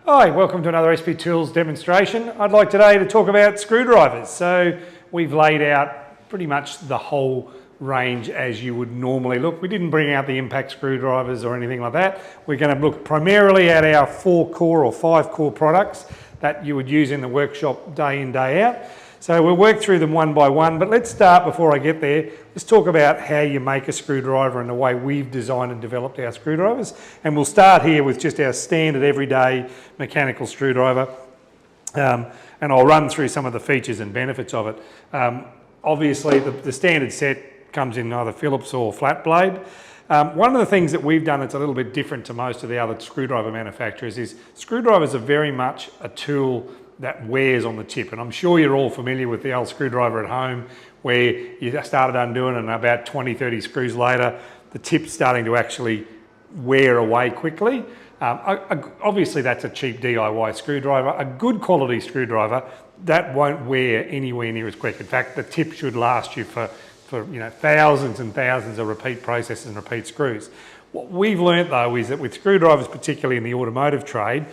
Hi, welcome to another SP Tools demonstration. I'd like today to talk about screwdrivers. So we've laid out pretty much the whole range as you would normally look. We didn't bring out the impact screwdrivers or anything like that. We're going to look primarily at our 4-core or 5-core products that you would use in the workshop day in, day out. So we'll work through them one by one, but let's start before I get there. Let's talk about how you make a screwdriver and the way we've designed and developed our screwdrivers. And we'll start here with just our standard everyday mechanical screwdriver. And I'll run through some of the features and benefits of it. Obviously, the standard set comes in either Phillips or flat blade. One of the things that we've done that's a little bit different to most of the other screwdriver manufacturers is screwdrivers are very much a tool that wears on the tip. And I'm sure you're all familiar with the old screwdriver at home where you started undoing it and about 20, 30 screws later, the tip's starting to actually wear away quickly. Obviously that's a cheap DIY screwdriver. A good quality screwdriver, that won't wear anywhere near as quick. In fact, the tip should last you for thousands and thousands of repeat processes and repeat screws. What we've learnt though is that with screwdrivers, particularly in the automotive trade,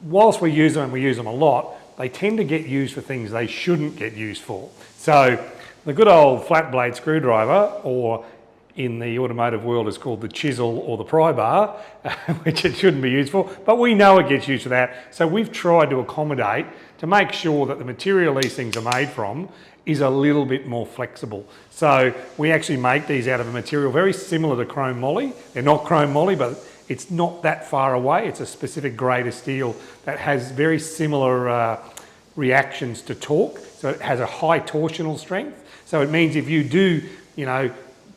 whilst we use them and we use them a lot, they tend to get used for things they shouldn't get used for. So the good old flat blade screwdriver, or in the automotive world is called the chisel or the pry bar, which it shouldn't be used for, but we know it gets used for that. So we've tried to accommodate to make sure that the material these things are made from is a little bit more flexible. So we actually make these out of a material very similar to chrome moly. They're not chrome moly, but it's not that far away. It's a specific grade of steel that has very similar reactions to torque. So it has a high torsional strength. So it means if you do,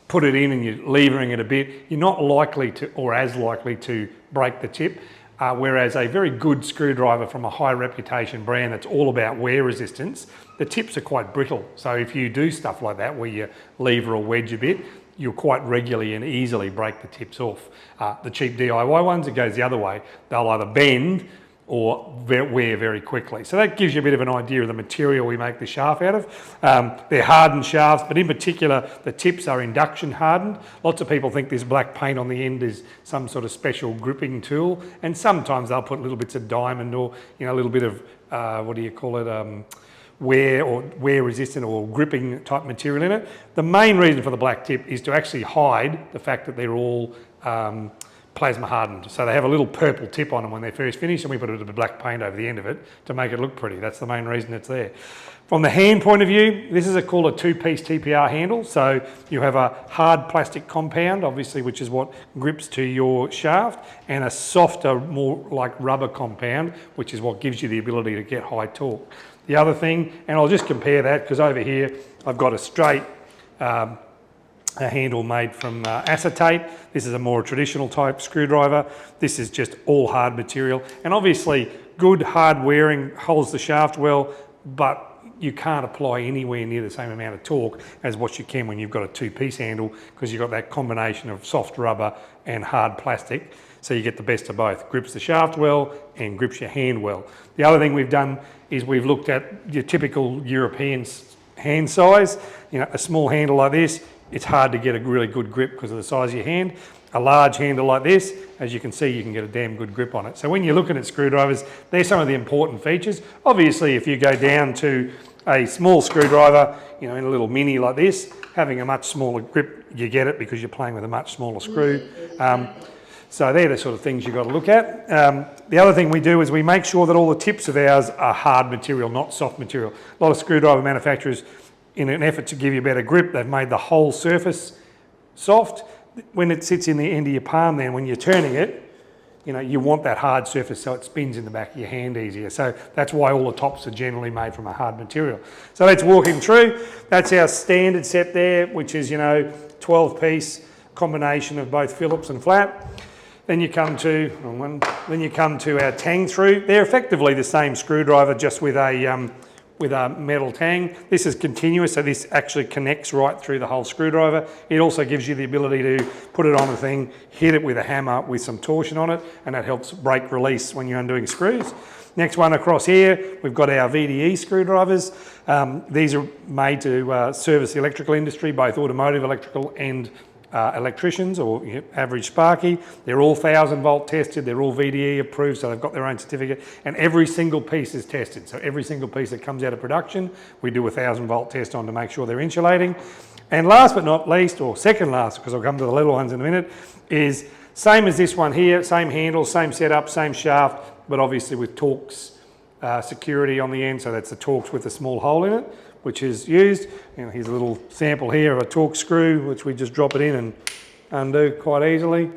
put it in and you're levering it a bit, you're not likely to, or as likely to, break the tip. Whereas a very good screwdriver from a high reputation brand that's all about wear resistance, the tips are quite brittle. So if you do stuff like that where you lever or wedge a bit, you'll quite regularly and easily break the tips off. The cheap DIY ones, it goes the other way. They'll either bend or wear very quickly. So that gives you a bit of an idea of the material we make the shaft out of. They're hardened shafts, but in particular, the tips are induction hardened. Lots of people think this black paint on the end is some sort of special gripping tool, and sometimes they'll put little bits of diamond or a little bit of, wear resistant or gripping type material in it. The main reason for the black tip is to actually hide the fact that they're all plasma hardened. So they have a little purple tip on them when they're first finished, and we put a bit of black paint over the end of it to make it look pretty. That's the main reason it's there. From the hand point of view, this is called a 2-piece TPR handle. So you have a hard plastic compound, obviously, which is what grips to your shaft, and a softer, more like rubber compound, which is what gives you the ability to get high torque. The other thing, and I'll just compare that because over here I've got a straight a handle made from acetate. This is a more traditional type screwdriver. This is just all hard material, and obviously good hard wearing holds the shaft well, but you can't apply anywhere near the same amount of torque as what you can when you've got a 2-piece handle, because you've got that combination of soft rubber and hard plastic. So you get the best of both. Grips the shaft well and grips your hand well. The other thing we've done is we've looked at your typical European hand size. A small handle like this, it's hard to get a really good grip because of the size of your hand. A large handle like this, as you can see, you can get a damn good grip on it. So when you're looking at screwdrivers, they're some of the important features. Obviously, if you go down to a small screwdriver, in a little mini like this, having a much smaller grip, you get it because you're playing with a much smaller screw. So they're the sort of things you've got to look at. The other thing we do is we make sure that all the tips of ours are hard material, not soft material. A lot of screwdriver manufacturers, in an effort to give you better grip, they've made the whole surface soft. When it sits in the end of your palm then, when you're turning it, you want that hard surface so it spins in the back of your hand easier. So that's why all the tops are generally made from a hard material. So let's walk him through. That's our standard set there, which is, 12-piece combination of both Phillips and flat. Then you come to, our Tang-through. They're effectively the same screwdriver, just with a metal tang. This is continuous, so this actually connects right through the whole screwdriver. It also gives you the ability to put it on the thing, hit it with a hammer with some torsion on it, and that helps break release when you're undoing screws. Next one across here, we've got our VDE screwdrivers. These are made to service the electrical industry, both automotive, electrical, and electricians or average Sparky. They're all 1000-volt tested, they're all VDE approved, so they've got their own certificate, and every single piece is tested. So every single piece that comes out of production, we do a 1000-volt test on to make sure they're insulating. And last but not least, or second last, because I'll come to the little ones in a minute, is same as this one here, same handle, same setup, same shaft, but obviously with TORX security on the end, so that's the TORX with a small hole in it, which is used. Here's a little sample here of a TORX screw, which we just drop it in and undo quite easily.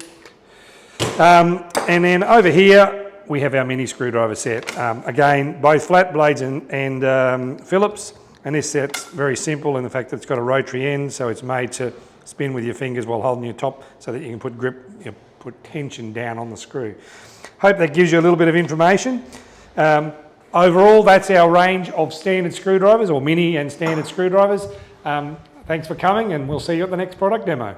And then over here, we have our mini screwdriver set. Again, both flat blades and Phillips, and this set's very simple in the fact that it's got a rotary end, so it's made to spin with your fingers while holding your top so that you can put grip, put tension down on the screw. Hope that gives you a little bit of information. Overall, that's our range of standard screwdrivers, or mini and standard screwdrivers. Thanks for coming, and we'll see you at the next product demo.